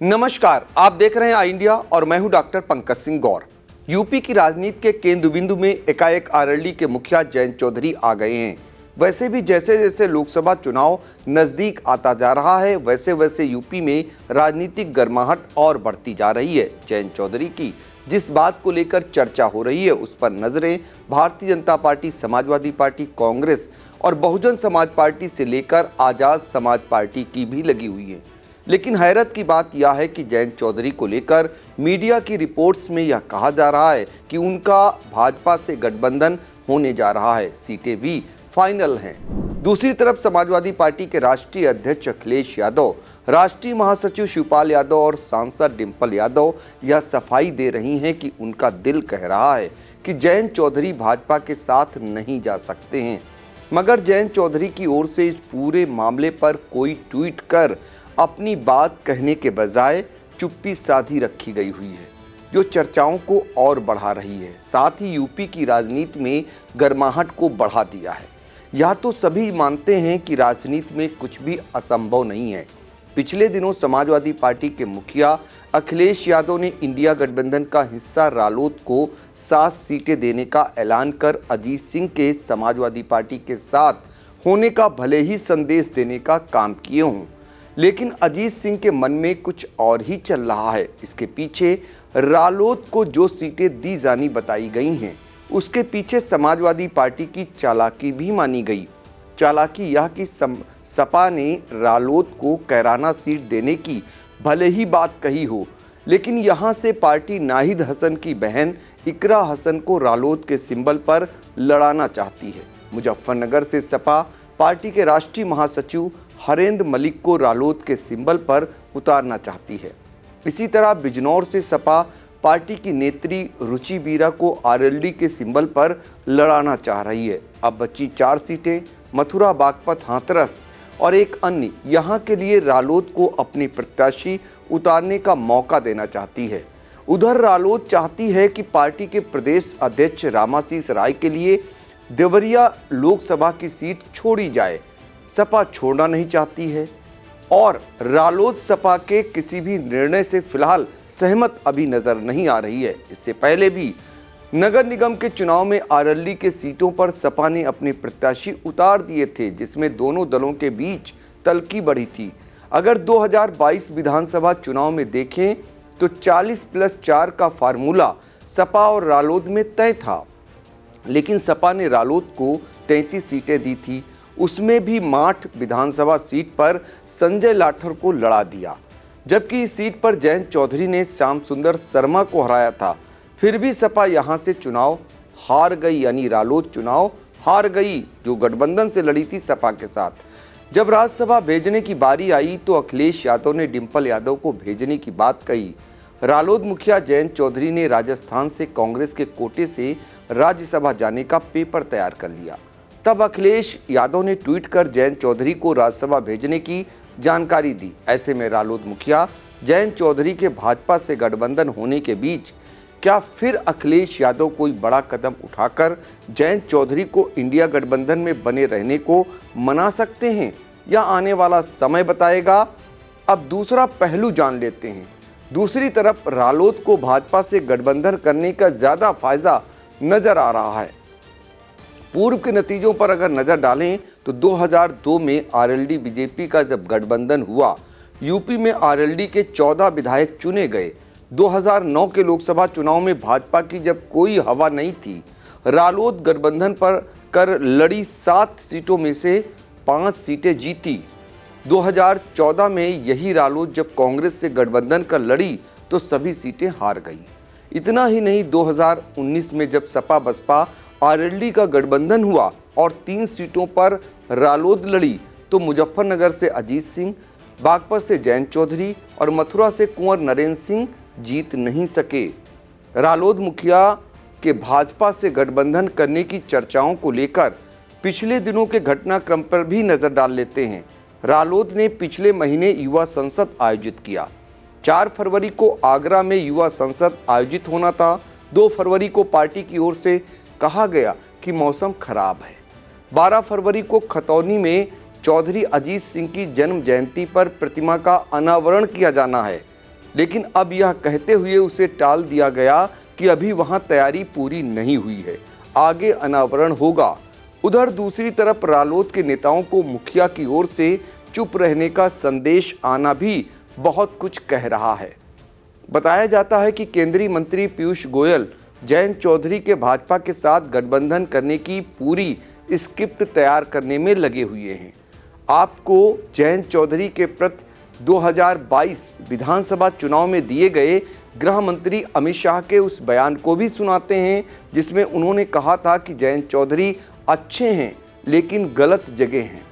नमस्कार, आप देख रहे हैं आई इंडिया और मैं हूं डॉक्टर पंकज सिंह गौर। यूपी की राजनीति के केंद्र बिंदु में एकाएक आरएलडी के मुखिया जयंत चौधरी आ गए हैं। वैसे भी जैसे जैसे लोकसभा चुनाव नजदीक आता जा रहा है, वैसे वैसे यूपी में राजनीतिक गर्माहट और बढ़ती जा रही है। जयंत चौधरी की जिस बात को लेकर चर्चा हो रही है, उस पर नजरें भारतीय जनता पार्टी, समाजवादी पार्टी, कांग्रेस और बहुजन समाज पार्टी से लेकर आजाद समाज पार्टी की भी लगी हुई है। लेकिन हैरत की बात यह है कि जयंत चौधरी को लेकर मीडिया की रिपोर्ट्स में यह कहा जा रहा है कि उनका भाजपा से गठबंधन होने जा रहा है, सीटें भी फाइनल हैं। दूसरी तरफ समाजवादी पार्टी के राष्ट्रीय अध्यक्ष अखिलेश यादव, राष्ट्रीय महासचिव शिवपाल यादव और सांसद डिंपल यादव यह सफाई दे रही हैं कि उनका दिल कह रहा है कि जयंत चौधरी भाजपा के साथ नहीं जा सकते हैं। मगर जयंत चौधरी की ओर से इस पूरे मामले पर कोई ट्वीट कर अपनी बात कहने के बजाय चुप्पी साधी रखी गई हुई है, जो चर्चाओं को और बढ़ा रही है, साथ ही यूपी की राजनीति में गर्माहट को बढ़ा दिया है। यह तो सभी मानते हैं कि राजनीति में कुछ भी असंभव नहीं है। पिछले दिनों समाजवादी पार्टी के मुखिया अखिलेश यादव ने इंडिया गठबंधन का हिस्सा रालोद को 7 सीटें देने का ऐलान कर अजीत सिंह के समाजवादी पार्टी के साथ होने का भले ही संदेश देने का काम किए हों, लेकिन अजीत सिंह के मन में कुछ और ही चल रहा है। इसके पीछे रालोद को जो सीटें दी जानी बताई गई हैं, उसके पीछे समाजवादी पार्टी की चालाकी भी मानी गई। चालाकी यह कि सपा ने रालोद को कैराना सीट देने की भले ही बात कही हो, लेकिन यहाँ से पार्टी नाहिद हसन की बहन इकरा हसन को रालोद के सिंबल पर लड़ाना चाहती है। मुजफ्फरनगर से सपा पार्टी के राष्ट्रीय महासचिव हरेंद्र मलिक को रालोद के सिंबल पर उतारना चाहती है। इसी तरह बिजनौर से सपा पार्टी की नेत्री रुचि बीरा को आरएलडी के सिंबल पर लड़ाना चाह रही है। अब बची 4 सीटें मथुरा, बागपत, हाथरस और एक अन्य, यहाँ के लिए रालोद को अपनी प्रत्याशी उतारने का मौका देना चाहती है। उधर रालोद चाहती है कि पार्टी के प्रदेश अध्यक्ष रामाशीष राय के लिए देवरिया लोकसभा की सीट छोड़ी जाए। सपा छोड़ना नहीं चाहती है और रालोद सपा के किसी भी निर्णय से फिलहाल सहमत अभी नजर नहीं आ रही है। इससे पहले भी नगर निगम के चुनाव में आरएलडी के सीटों पर सपा ने अपने प्रत्याशी उतार दिए थे, जिसमें दोनों दलों के बीच तल्खी बढ़ी थी। अगर 2022 विधानसभा चुनाव में देखें तो 40+4 का फार्मूला सपा और रालोद में तय था, लेकिन सपा ने रालोद को 33 सीटें दी थी। उसमें भी माठ विधानसभा सीट पर संजय लाठर को लड़ा दिया, जबकि इस सीट पर जयंत चौधरी ने श्याम सुंदर शर्मा को हराया था। फिर भी सपा यहां से चुनाव हार गई, यानी रालोद चुनाव हार गई, जो गठबंधन से लड़ी थी सपा के साथ। जब राज्यसभा भेजने की बारी आई तो अखिलेश यादव ने डिंपल यादव को भेजने की बात कही। रालोद मुखिया जयंत चौधरी ने राजस्थान से कांग्रेस के कोटे से राज्यसभा जाने का पेपर तैयार कर लिया। तब अखिलेश यादव ने ट्वीट कर जयंत चौधरी को राज्यसभा भेजने की जानकारी दी। ऐसे में रालोद मुखिया जयंत चौधरी के भाजपा से गठबंधन होने के बीच क्या फिर अखिलेश यादव कोई बड़ा कदम उठाकर जयंत चौधरी को इंडिया गठबंधन में बने रहने को मना सकते हैं, या आने वाला समय बताएगा। अब दूसरा पहलू जान लेते हैं। दूसरी तरफ रालोद को भाजपा से गठबंधन करने का ज़्यादा फायदा नजर आ रहा है। पूर्व के नतीजों पर अगर नज़र डालें तो 2002 में आरएलडी बीजेपी का जब गठबंधन हुआ, यूपी में आरएलडी के 14 विधायक चुने गए। 2009 के लोकसभा चुनाव में भाजपा की जब कोई हवा नहीं थी, रालोद गठबंधन पर कर लड़ी 7 सीटों में से 5 सीटें जीती। 2014 में यही रालोद जब कांग्रेस से गठबंधन कर लड़ी तो सभी सीटें हार गई। इतना ही नहीं, 2019 में जब सपा बसपा आरएलडी का गठबंधन हुआ और 3 सीटों पर रालोद लड़ी तो मुजफ्फरनगर से अजीत सिंह, बागपत से जयंत चौधरी और मथुरा से कुंवर नरेंद्र सिंह जीत नहीं सके। रालोद मुखिया के भाजपा से गठबंधन करने की चर्चाओं को लेकर पिछले दिनों के घटनाक्रम पर भी नजर डाल लेते हैं। रालोद ने पिछले महीने युवा संसद आयोजित किया। 4 फरवरी को आगरा में युवा संसद आयोजित होना था। 2 फरवरी को पार्टी की ओर से कहा गया कि मौसम खराब है। 12 फरवरी को खतौनी में चौधरी अजीत सिंह की जन्म जयंती पर प्रतिमा का अनावरण किया जाना है। लेकिन अब यह कहते हुए उसे टाल दिया गया कि अभी वहां तैयारी पूरी नहीं हुई है, आगे अनावरण होगा। उधर दूसरी तरफ रालोद के नेताओं को मुखिया की ओर से चुप रहने का संदेश आना भी बहुत कुछ कह रहा है। बताया जाता है कि केंद्रीय मंत्री पीयूष गोयल जयंत चौधरी के भाजपा के साथ गठबंधन करने की पूरी स्क्रिप्ट तैयार करने में लगे हुए हैं। आपको जयंत चौधरी के प्रति 2022 विधानसभा चुनाव में दिए गए गृह मंत्री अमित शाह के उस बयान को भी सुनाते हैं, जिसमें उन्होंने कहा था कि जयंत चौधरी अच्छे हैं लेकिन गलत जगह हैं,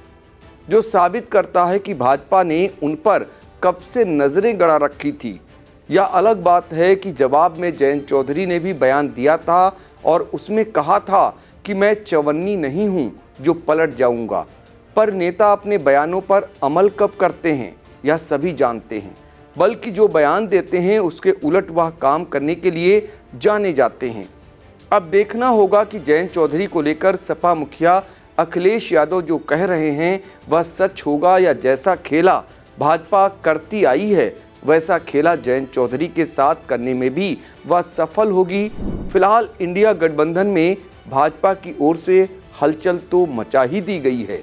जो साबित करता है कि भाजपा ने उन पर कब से नजरें गड़ा रखी थी। यह अलग बात है कि जवाब में जयंत चौधरी ने भी बयान दिया था और उसमें कहा था कि मैं चवन्नी नहीं हूं जो पलट जाऊंगा। पर नेता अपने बयानों पर अमल कब करते हैं यह सभी जानते हैं, बल्कि जो बयान देते हैं उसके उलट वह काम करने के लिए जाने जाते हैं। अब देखना होगा कि जयंत चौधरी को लेकर सपा मुखिया अखिलेश यादव जो कह रहे हैं वह सच होगा या जैसा खेला भाजपा करती आई है वैसा खेला जयंत चौधरी के साथ करने में भी वह सफल होगी। फिलहाल इंडिया गठबंधन में भाजपा की ओर से हलचल तो मचा ही दी गई है।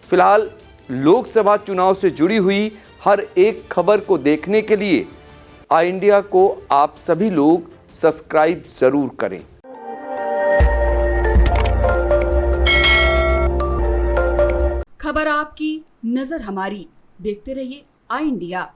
फिलहाल लोकसभा चुनाव से जुड़ी हुई हर एक खबर को देखने के लिए आई इंडिया को आप सभी लोग सब्सक्राइब जरूर करें। खबर आपकी, नजर हमारी। देखते रहिए आई इंडिया।